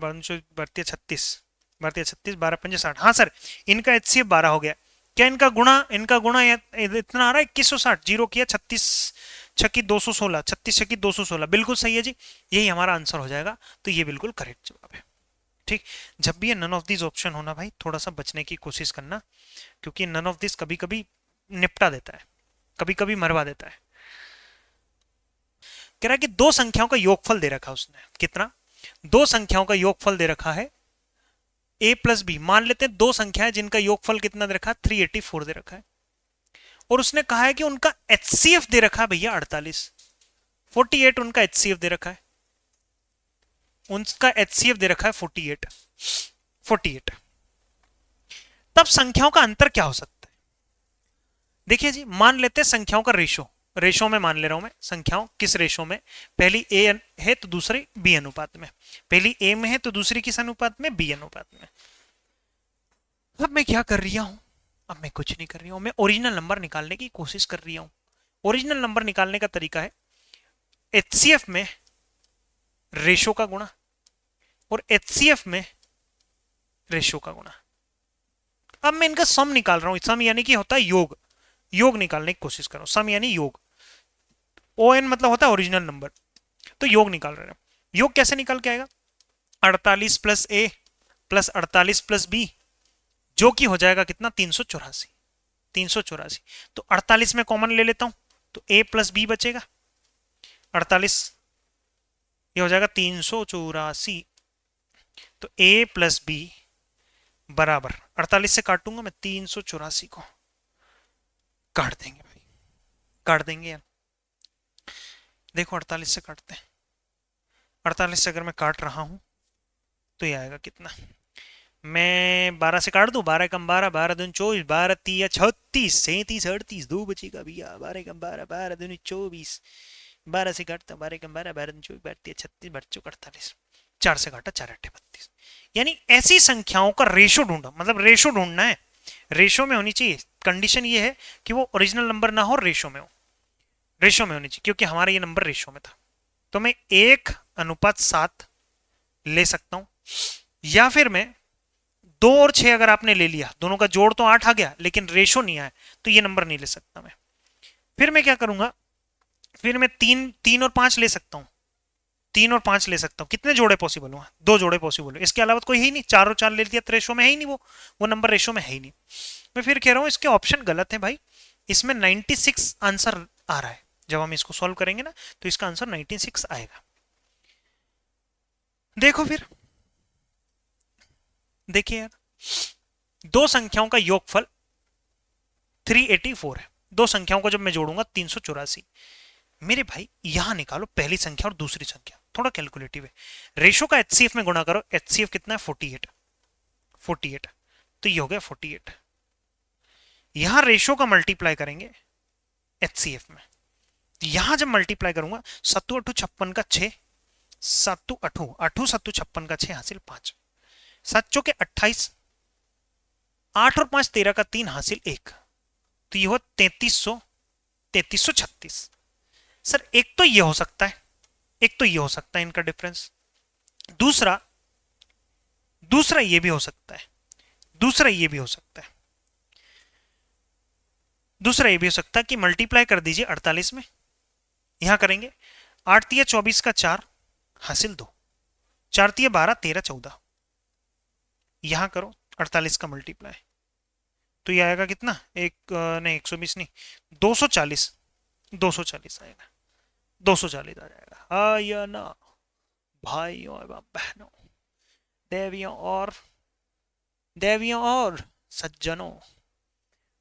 36, 12 पंजे 60, हाँ सर, इनका HCF 12 हो गया। क्या इनका गुणा इतना आ रहा है 2160, जीरो किया, 36 छक्की 216, 36 छक्की 216, बिल्कुल सही है जी, यही हमारा आंसर हो जाएगा। तो ये बिल्कुल करेक्ट जवाब है, ठीक। जब भी ये नन ऑफ दिस ऑप्शन होना भाई, थोड़ा सा बचने की कोशिश करना, क्योंकि नन ऑफ दिस कभी कभी निपटा देता है, कभी कभी मरवा देता है। कह रहा है कि दो संख्याओं का योगफल दे रखा उसने, कितना, दो संख्याओं का योगफल दे रखा है a प्लस बी, मान लेते हैं दो संख्याएं जिनका योगफल कितना दे रखा है, 384 दे रखा है, और उसने कहा है कि उनका HCF दे रखा है भैया 48, 48 उनका HCF दे रखा है, उनका HCF दे रखा है 48, 48। तब संख्याओं का अंतर क्या हो सकता है। देखिए जी, मान लेते हैं संख्याओं का रेशो में मान ले रहा हूं मैं, संख्याओं किस रेशो में, पहली ए है तो दूसरी बी अनुपात में, पहली ए में है तो दूसरी किस अनुपात में, बी अनुपात में। अब मैं क्या कर रही हूं, अब मैं कुछ नहीं कर रही हूं, मैं ओरिजिनल नंबर निकालने की कोशिश कर रही हूं। ओरिजिनल नंबर निकालने का तरीका है, एचसीएफ में रेशो का गुणा और एचसीएफ में रेशो का गुणा। अब मैं इनका सम निकाल रहा हूं। सम यानी कि होता है योग, योग निकालने की कोशिश कर रहा हूं। सम यानी योग, ओ एन मतलब होता है ओरिजिनल नंबर, तो योग निकाल रहे हैं। योग कैसे निकल के आएगा? 48 प्लस ए प्लस 48 प्लस बी, जो कि हो जाएगा कितना? 384। 384 तो 48 में कॉमन ले लेता हूं तो a प्लस बी बचेगा। 48 ये हो जाएगा 384, तो a प्लस बी बराबर 48 से काटूंगा मैं 384 को, काट देंगे भाई, काट देंगे यार। देखो 48 से काटते हैं, 48 से अगर मैं काट रहा हूं तो ये आएगा कितना? मैं 12 से काट दूं, 12 कम 12, 12 दूनी 24, 12 तिया 36, 37 38, 2 बचेगा भैया। 12 कम 12, 12 दूनी 24, 12 से काटता, 12 कम 12, 12 दूनी 24, 12 तिया 36, 12 चौक 48, 4 से काटा 4 8 32। यानी ऐसी संख्याओं का रेशो ढूंढो, मतलब रेशो ढूंढना है, रेशो में होनी चाहिए। कंडीशन ये है कि वो ओरिजिनल नंबर ना हो, रेशो में हो, रेशो में होनी चाहिए, क्योंकि हमारा ये नंबर रेशो में था। तो मैं 1:7 ले सकता हूं, या फिर मैं 2 और 6 अगर आपने ले लिया, दोनों का जोड़ तो 8 आ गया लेकिन रेशो नहीं आया, तो ये नंबर नहीं ले सकता मैं। फिर मैं क्या करूंगा? फिर मैं 3 और 5 ले सकता हूं, 3 और 5 ले सकता हूं। कितने जोड़े पॉसिबल हुआ? 2 जोड़े पॉसिबल हुए, इसके अलावा तो कोई है ही नहीं। 4 और 4 ले लिया तो रेशो में है ही नहीं, वो नंबर रेशो में है ही नहीं। मैं फिर कह रहा हूं इसके ऑप्शन गलत है भाई, इसमें 96 आंसर आ रहा है। जब हम इसको सॉल्व करेंगे ना तो इसका आंसर 96 आएगा। देखो फिर, देखिए यार, दो संख्याओं का योगफल 384 है। दो संख्याओं को जब मैं जोड़ूंगा 384। मेरे भाई यहां निकालो पहली संख्या और दूसरी संख्या, थोड़ा कैलकुलेटिव है। रेशो का एचसीएफ में गुणा करो, एचसीएफ कितना है? 48, 48, तो ये हो गया 48। यहां रेशो का मल्टीप्लाई करेंगे एचसीएफ में, यहां जब मल्टीप्लाई करूंगा 7 8 56 का 6, 7 8 8 7 56 का 6 हासिल 5, 7 चौके 28, 8 और 5 13 का 3 हासिल 1, तो ये हो 3300, 3336। सर एक तो ये हो सकता है, एक तो ये हो सकता है इनका डिफरेंस, दूसरा ये भी हो सकता है, दूसरा ये भी हो सकता है, दूसरा ये भी हो सकता है कि मल्टीप्लाई कर दीजिए 48 में, यहां करेंगे 8 तिया 24 का 4 हासिल 2, 4 तिया 12 13 14, यहां करो 48 का मल्टीप्लाई, तो ये आएगा कितना? नहीं 120 नहीं, 240, 240 आएगा, 240 आ जाएगा। हाँ या ना भाइयों एवं बहनों, देवियों और सज्जनों,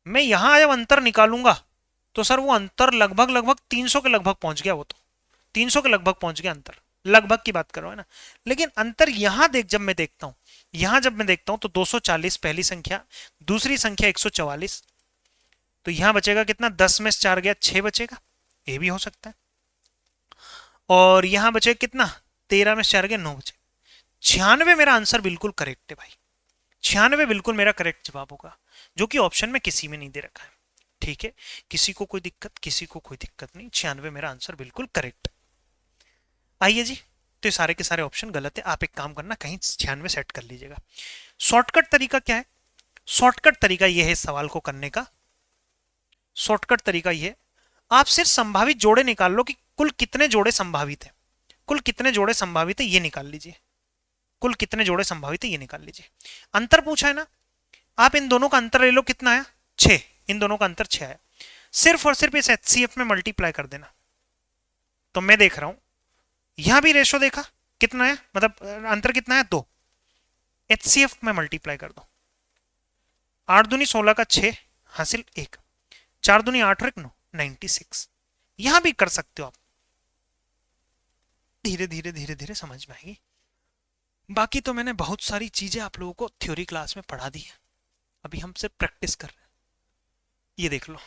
मैं यहां जब अंतर निकालूंगा तो सर वो अंतर लगभग 300 के लगभग पहुंच गया, वो तो 300 के लगभग पहुंच गया अंतर, लगभग की बात करो है ना। लेकिन अंतर यहां जब मैं देखता हूं, यहां जब मैं देखता हूं तो 240 पहली संख्या, दूसरी संख्या 144, तो यहां बचेगा कितना? 10 में से 4 गया 6 बचेगा, ये भी हो सकता है। और यहां बचेगा कितना? 13 में से 4 गया 9 बचे। 96 मेरा आंसर बिल्कुल करेक्ट है भाई, 96 बिल्कुल मेरा करेक्ट जवाब होगा, जो कि ऑप्शन में किसी में नहीं दे रखा है। ठीक है, किसी को कोई दिक्कत, किसी को कोई दिक्कत नहीं, 96 मेरा आंसर बिल्कुल करेक्ट। आइए जी, तो ये सारे के सारे ऑप्शन गलत है। आप एक काम करना, कहीं 96 सेट कर लीजिएगा। शॉर्टकट तरीका क्या है? शॉर्टकट तरीका यह है सवाल को करने का, शॉर्टकट तरीका यह है, आप सिर्फ संभावित जोड़े निकाल लो कि कुल कितने जोड़े संभावित है, कुल कितने जोड़े संभावित है ये निकाल लीजिए, कुल कितने जोड़े संभावित है ये निकाल लीजिए। अंतर पूछा है ना, आप इन दोनों का अंतर ले लो, कितना आया? 6, इन दोनों का अंतर 6 आया। सिर्फ और सिर्फ इस एचसीएफ में मल्टीप्लाई कर देना। तो मैं देख रहा हूं यहां भी रेशो देखा कितना है, मतलब अंतर कितना है? 2, एचसीएफ में मल्टीप्लाई कर दो, 8 दूनी 16 का 6 हासिल 1, 4 दूनी 8 और 1 9, 96। यहां भी कर सकते हो आप, धीरे धीरे धीरे धीरे समझ में आएगी। बाकी तो मैंने बहुत सारी चीजें आप लोगों को थ्योरी क्लास में पढ़ा दी है, अभी हम सिर्फ प्रैक्टिस कर रहे हैं। ये देख लो,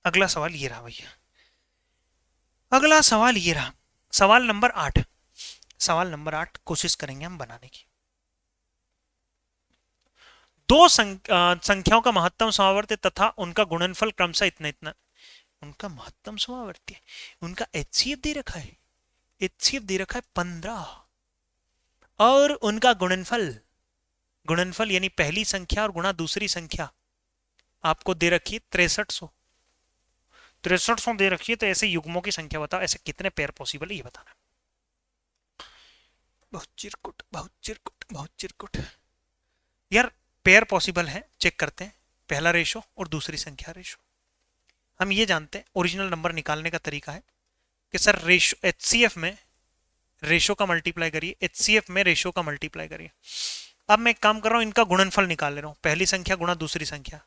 अगला सवाल ये रहा भैया, अगला सवाल ये रहा, सवाल नंबर 8। सवाल नंबर 8 कोशिश करेंगे हम बनाने की। दो संख्याओं का महत्तम समावर्ती तथा उनका गुणनफल क्रमशः इतना इतना, उनका महत्तम समावर्ती, उनका एचसीएफ दे रखा है, एचसीएफ दे रखा है 15 और उनका गुणनफल यानी पहली संख्या और गुणा दूसरी संख्या आपको दे रखी है 6300 दे रखी है। तो ऐसे युग्मों की संख्या बताओ, ऐसे कितने पेयर पॉसिबल है ये बताना। बहुत चिरकुट यार, पेयर पॉसिबल है, चेक करते हैं। पहला रेशो और दूसरी संख्या रेशो। हम ये जानते हैं ओरिजिनल नंबर निकालने का तरीका है कि सर रेशो एचसीएफ में रेशो का मल्टीप्लाई करिए, एचसीएफ में रेशो का मल्टीप्लाई करिए। अब मैं एक काम कर रहा हूं, इनका गुणनफल निकाल ले रहा हूं, पहली संख्या गुणा दूसरी संख्या।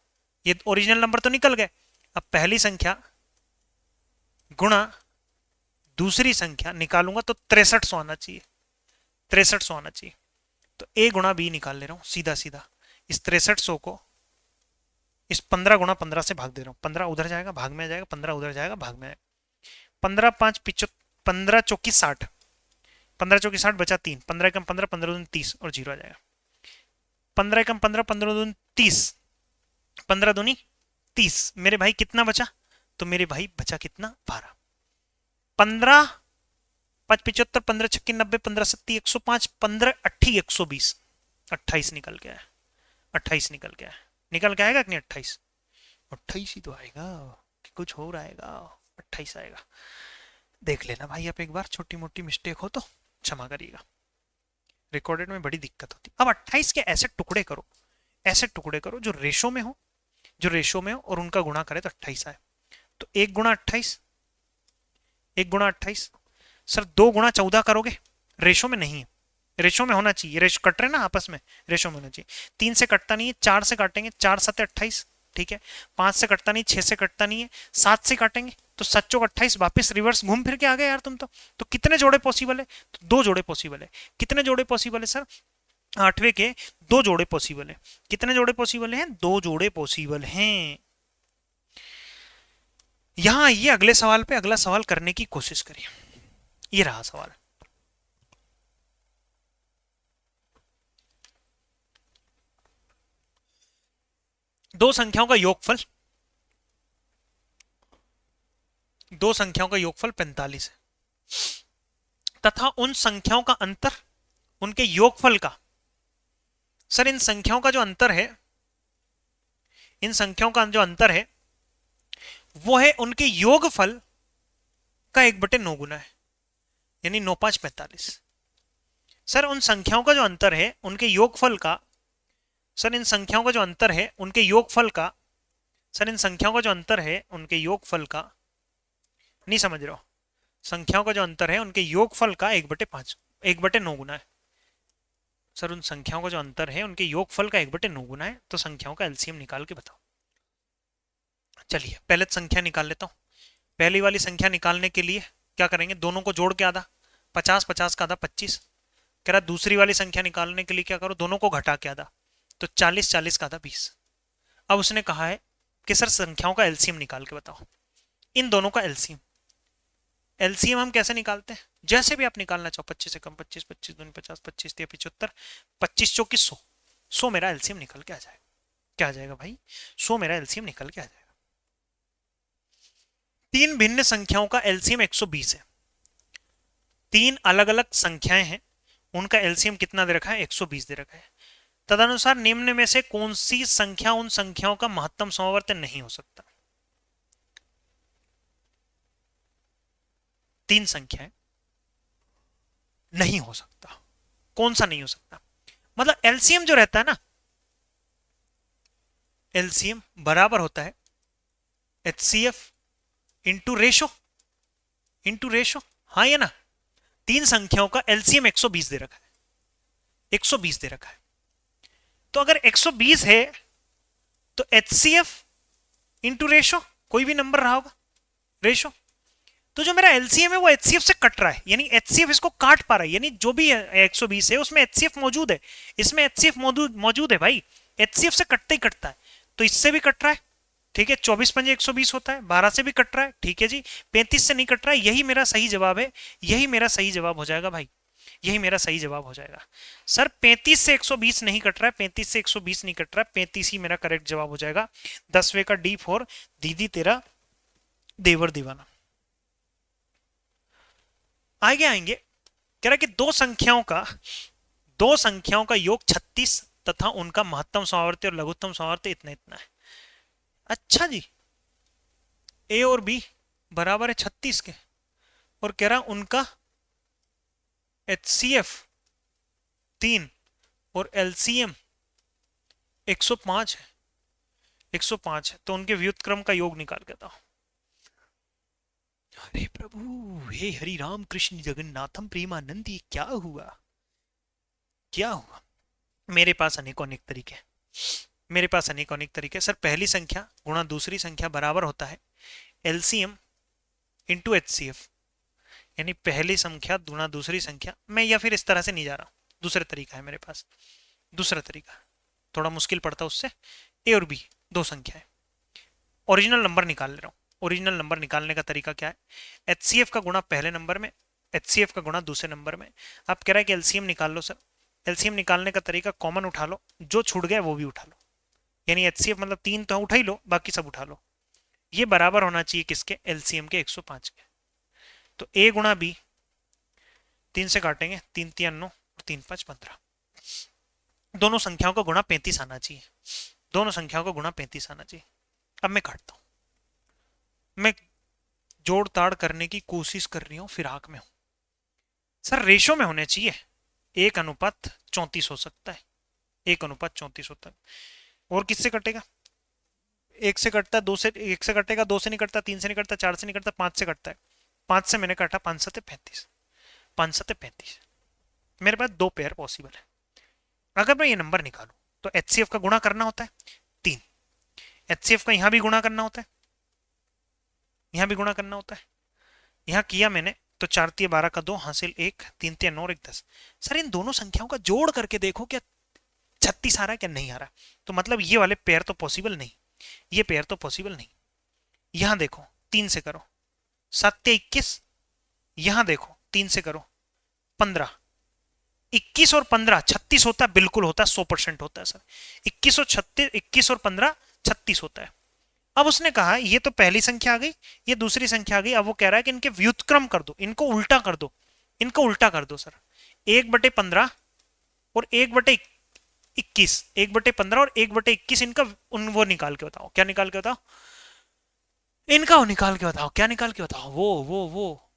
ये ओरिजिनल नंबर तो निकल गए। अब पहली संख्या गुणा दूसरी संख्या निकालूंगा तो 6300 आना चाहिए, 6300 आना चाहिए। तो a गुणा बी निकाल ले रहा हूं सीधा सीधा। इस 6300 को इस 15 गुणा 15 से भाग दे रहा हूं। 15 उधर जाएगा भाग में आ जाएगा, 15 उधर जाएगा भाग में आएगा। 15 5 15 चौकी 60, 15 चौकी 60 बचा 3, 15 एकम 15, 15 दूनी 30 और 0 आ जाएगा। 15 एकम 15, 15 दूनी 30, 15 दूनी 30। मेरे भाई कितना बचा? तो मेरे भाई बचा कितना? 12। 15 5 75, 15 छक्की 90, 15 सत्ती 105, 15 अट्ठी 120, 28 निकल गया है। 28 निकल गया है। निकल के आएगा कि नहीं? 28 28 ही तो आएगा कि कुछ हो आएगा? 28 आएगा। देख लेना भाई आप एक बार, छोटी मोटी मिस्टेक हो तो क्षमा करिएगा, रिकॉर्डेड में बड़ी दिक्कत होती। अब 28 के ऐसे टुकड़े करो, ऐसे टुकड़े करो जो रेशो में हो, जो रेशो में हो और उनका गुणा करे तो 28 आए। तो 1 गुणा 28, 1 गुणा 28। सर 2 गुणा 14 करोगे, रेशो में नहीं है, रेशो में होना चाहिए। रेशो कट रहे ना आपस में, रेशो में होना चाहिए। 3 से कटता नहीं है, 4 से काटेंगे, 4 7 28, ठीक है। 5 से कटता नहीं, 6 से कटता नहीं है, 7 से काटेंगे तो 7 चौक 28, वापस रिवर्स घूम फिर के आ गए यार तुम तो कितने जोड़े पॉसिबल है? तो 2 जोड़े पॉसिबल है। कितने जोड़े पॉसिबल है सर? 8वें के 2 जोड़े पॉसिबल है। कितने जोड़े पॉसिबल हैं? 2 जोड़े पॉसिबल हैं। यहां आइए अगले सवाल पे, अगला सवाल करने की कोशिश करिए। ये रहा सवाल। दो संख्याओं का योगफल, दो संख्याओं का योगफल 45 है तथा उन संख्याओं का अंतर उनके योगफल का। सर इन संख्याओं का जो अंतर है, इन संख्याओं का जो अंतर है वो है उनके योगफल का 1/9 गुना है, यानी 9 5 45। सर उन संख्याओं का जो अंतर है उनके योगफल का, सर इन संख्याओं का जो अंतर है उनके योगफल का, सर इन संख्याओं का जो अंतर है उनके योगफल का, नहीं समझ रहे हो? संख्याओं का जो अंतर है उनके योगफल का 1/5, 1/9 गुना है। सर उन संख्याओं का जो अंतर है उनके योगफल का 1/9 गुना है। तो संख्याओं का एलसीएम निकाल के बताओ। चलिए पहले संख्या निकाल लेता हूं। पहली वाली संख्या निकालने के लिए क्या करेंगे? दोनों को जोड़ के आधा, 50 50 का आधा 25। कह रहा दूसरी वाली संख्या निकालने के लिए क्या करो? दोनों को घटा के आधा, तो 40 40 का आधा 20। अब उसने कहा है कि सर संख्याओं का एलसीएम निकाल के बताओ। इन दोनों का एलसीएम, एलसीएम हम कैसे निकालते हैं? जैसे भी आप निकालना चाहो, 25 से कम 25, 25 दूनी 50, 25 तिया 75, 25 चौकी 100, 100 मेरा एलसीएम निकल के आ जाएगा। क्या आ जाएगा भाई? 100 मेरा एलसीएम निकल के आ जाएगा। तीन भिन्न संख्याओं का एलसीएम 120 है। तीन अलग अलग संख्याएं हैं, उनका एलसीएम कितना दे रखा है? 120 दे रखा है। तदनुसार निम्न में से कौन सी संख्या उन संख्याओं का महत्तम समवर्ती नहीं हो सकता? तीन संख्याएं नहीं हो सकता, कौन सा नहीं हो सकता? मतलब एलसीएम जो रहता है ना, एलसीएम बराबर होता है HCF into ratio, into ratio. हाँ या ना? तीन संख्याओं का एलसीएम 120 दे रखा है, 120 दे रखा है। तो अगर 120 है तो एचसीएफ इंटू रेशो, कोई भी नंबर रहा होगा, रेशो। तो जो मेरा एलसीएम है वो एचसीएफ से कट रहा है, यानी एचसीएफ इसको काट पा रहा है, यानी जो भी 120 है उसमें एचसीएफ मौजूद है, इसमें एचसीएफ मौजूद है भाई। एचसीएफ से कटते ही कटता है, तो इससे भी कट रहा है, ठीक है। 24 पंजे 120 होता है, 12 से भी कट रहा है, ठीक है जी। 35 से नहीं कट रहा है, यही मेरा सही जवाब है, यही मेरा सही जवाब हो जाएगा भाई, यही मेरा सही जवाब हो जाएगा। सर 35 से 120 नहीं कट रहा है, 35 से 120 नहीं कट रहा है, 35 ही मेरा करेक्ट जवाब हो जाएगा। 10वें का D4, दीदी तेरा देवर दीवाना। आगे आएंगे, कह रहा है कि दो संख्याओं का योग 36 तथा उनका महत्तम समावर्ती और लघुत्तम समावर्ती इतना इतना है। अच्छा जी, ए और बी बराबर है 36 के, और कह रहा उनका HCF 3 और LCM 105 है, 105 है, तो उनके व्युत्क्रम का योग निकाल के बताओ। अरे प्रभु, हे हरि राम कृष्ण जगन्नाथम प्रेमानंदी, क्या हुआ क्या हुआ? मेरे पास अनेकों अनेक तरीके हैं, मेरे पास अनेकों अनेक तरीके। सर पहली संख्या गुणा दूसरी संख्या बराबर होता है LCM इंटू HCF, यानी पहली संख्या गुणा दूसरी संख्या। मैं या फिर इस तरह से नहीं जा रहा हूं, दूसरा तरीका है मेरे पास, दूसरा तरीका थोड़ा मुश्किल पड़ता है उससे। ए और बी दो संख्या है, ओरिजिनल नंबर निकाल ले रहा हूं। ओरिजिनल नंबर निकालने का तरीका क्या है? HCF का गुणा पहले नंबर में, HCF का गुणा दूसरे नंबर में। आप कह रहा है कि LCM निकाल लो सर, LCM निकालने का तरीका कॉमन उठा लो, जो छूट गया वो भी उठा लो, यानी HCF मतलब 3 तो उठा ही लो, बाकी सब उठा लो। ये बराबर होना चाहिए किसके? LCM के 105 के। तो A गुणा B 3 से काटेंगे, 3 3 9 और 3 5 15। दोनों संख्याओं का गुणा 35 आना चाहिए, दोनों संख्याओं का गुणा 35 आना चाहिए। अब मैं काटता हूं, मैं जोड़ ताड़ करने की कोशिश कर रही हूं, फिराक में हूं सर। रेशो में होने चाहिए, 1:34 हो सकता है, 1:34 होता है। और किससे कटेगा? एक से कटता है, दो से, एक से कटेगा, दो से नहीं कटता, तीन से नहीं कटता, चार से नहीं कटता, 5 से कटता है। 5 से मैंने काटा, 5 7 35, 5 7 35। मेरे पास दो पेयर पॉसिबल है। अगर मैं ये नंबर निकालूं तो HCF का गुणा करना होता है 3, HCF का यहां भी गुणा करना होता है, यहां भी गुणा करना होता है। यहां किया मैंने तो 4 3 12 का 2 हासिल 1, 3 3 9 और 1 10। सर इन दोनों संख्याओं का जोड़ करके देखो क्या 36 आ रहा है क्या नहीं आ रहा। तो मतलब ये वाले पेयर तो पॉसिबल नहीं, ये पेयर तो पॉसिबल नहीं। यहां देखो 3 से करो 7 21, यहां देखो 3 से करो 15, 21 और 15 36 होता है, बिल्कुल होता है, 100% होता है सर। 21 और 36, 21 और 15 36 होता है। अब उसने कहा ये तो पहली संख्या आ गई, ये दूसरी संख्या आ गई। अब वो कह रहा है कि इनके व्युत्क्रम कर दो, इनको उल्टा कर दो, इनको उल्टा कर दो सर। 1/15 और 1/21, 1/15 और 1/21, इनका वो निकाल के बताओ, क्या निकाल के बताओ, इनका वो निकाल के बताओ, क्या निकाल के बताओ,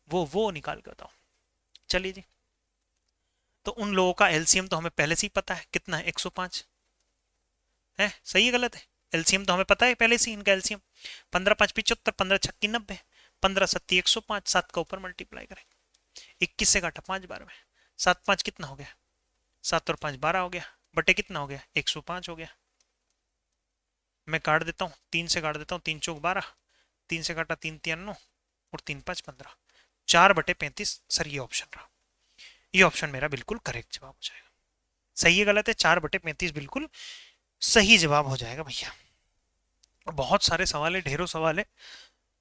वो निकाल के बताओ। चलिए जी, तो उन लोगों का एलसीएम तो हमें पहले से ही पता है कितना है, 105 है। सही है गलत है? एलसीएम तो हमें पता है पहले से, इनका एलसीएम 15 5 75, 15 6 90, 15 7 105, 7 का ऊपर मल्टीप्लाई करें, 21 से काटा 5 बार में, 7 5 कितना हो गया, 7 और 5 12 हो गया, बटे कितना हो गया, 105 हो गया। मैं काट देता हूँ, 3 से काट देता हूँ, 3 चौक 12, 3 से काटा 3 3 9 और 3 5 15, 4/35। सर ये ऑप्शन रहा, ये ऑप्शन मेरा बिल्कुल करेक्ट जवाब हो जाएगा। सही है गलत है? 4/35 बिल्कुल सही जवाब हो जाएगा भैया। बहुत सारे सवाल है, ढेरों सवाल है,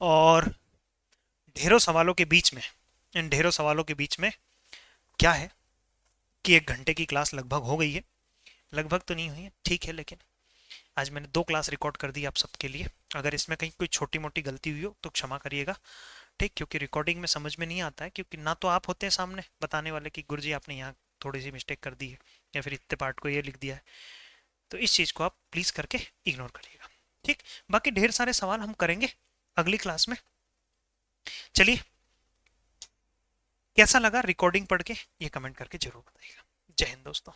और ढेरों सवालों के बीच में, इन ढेरों सवालों के बीच में क्या है कि 1 घंटे की क्लास लगभग हो गई है। लगभग तो नहीं हुई है, ठीक है, लेकिन आज मैंने 2 क्लास रिकॉर्ड कर दी आप सबके लिए। अगर इसमें कहीं कोई छोटी मोटी गलती हुई हो तो क्षमा करिएगा, ठीक, क्योंकि रिकॉर्डिंग में समझ में नहीं आता है, क्योंकि ना तो आप होते हैं सामने बताने वाले कि गुरुजी आपने यहाँ थोड़ी सी मिस्टेक कर दी है, या फिर इतने पार्ट को ये लिख दिया है। तो इस चीज़ को आप प्लीज़ करके इग्नोर करिएगा, ठीक। बाकी ढेर सारे सवाल हम करेंगे अगली क्लास में। चलिए, कैसा लगा रिकॉर्डिंग पढ़ के ये कमेंट करके जरूर बताइएगा। जय हिंद दोस्तों।